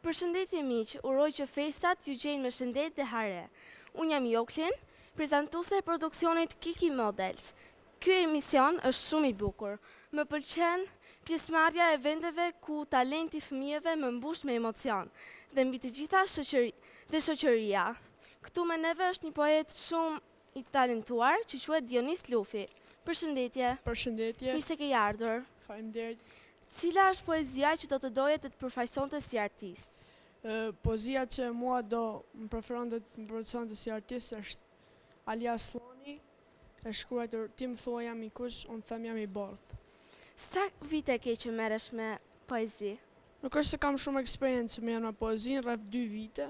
Përshëndetje miq, uroj që festat ju gjejnë me shëndet dhe hare. Unë jam Joklin, prezantuese e produksionit Kiki Models. Ky emision është shumë i bukur. Më pëlqen pjesëmarrja e vendeve ku talenti i fëmijëve më mbush me emocion dhe mbi të gjitha shoqëria. Këtu me neve është një poet shumë i talentuar që quhet Dionis Lufi. Përshëndetje. Përshëndetje. Mirë se ke ardhur. Faleminderit. Cila është poezia që do të doje të përfaqësonte si artist? Poezia që mua do më preferon të më përfaqësonte si artist është Alia Sloni, e shkruar ti më thua jam i kush, unë them jam i bardh. Sa vite ke që merresh me poezi? Nuk është se kam shumë eksperiencë me janë poezinë, rreth 2 vite.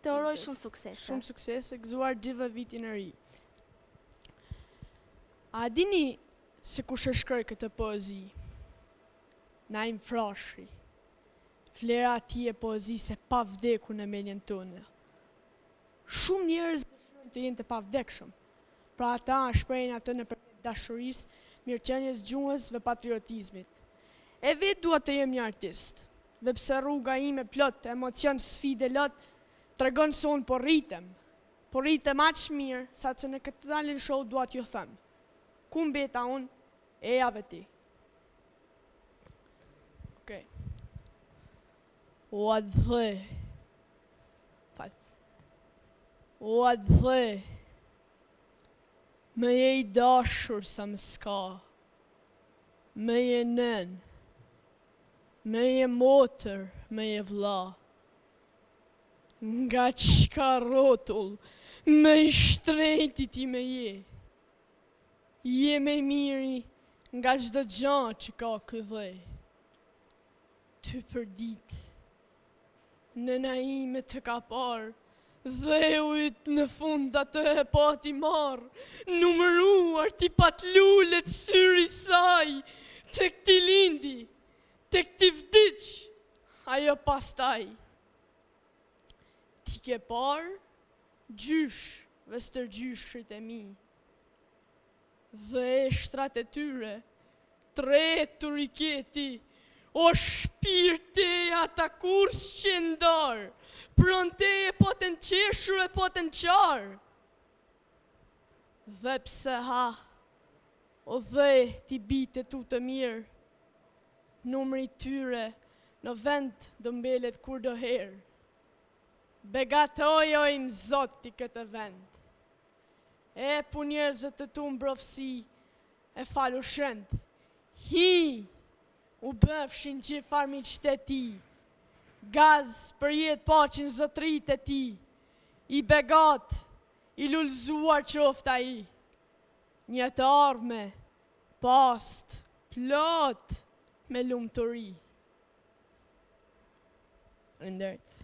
Të uroj shumë suksese. Shumë suksese, gëzuar gjithë vitin e ri. A dini se kush e shkroi këtë poezi? Naim Frashëri. Vlera ati e poezisë e pa vdekur në mendjen tonë. Shumë njerëz dëshirojnë të jenë të pavdekshëm. Pra ata shprehin atë nëpërmjet dashurisë, mirëqenies, gjuhës dhe patriotizmit. E vetë dua të jem një artist, dhe pse rruga ime plot emocion, sfide lot, tregon se unë po rritem. Po rritem aq mirë sa që në këtë talent show dua t'ju them. Ku mbeta unë, e jave ti. Okay. O adhe, me je i dashur sa më s'ka, me je nën, me je motër, me je vlla, nga qka rotull, me i shtrejti ti me je me miri nga çdo gjë që ka ky dhe. Ty për ditë, nëna ime të ka parë, dhe ujt në fund atë e pati marë, numëruar ti pat lullet syri saj, të këti lindi, të këti vdiq, ajo pastaj. Ti ke parë, gjysh, vestër gjyshrit e mi, dhe shtrat e tyre, tretur i keti, o shpirteja ta kurs që ndarë, pronteje po të në qeshur e po të në qarë. Dhe pse ha, o dhe ti bite tu të mirë, numri tyre në vend do mbelet kur do herë. Begatojojnë zoti këtë vend. E pu njerëzët të tu mbrofsi e falu shënd. Hi, u bëfshin që farmi qëtë ti, gaz për jetë paqin zotrit e ti, i begat, i lullzuar qofta i, një të ardhme, past, plot, me lumë të ri. Rënderit.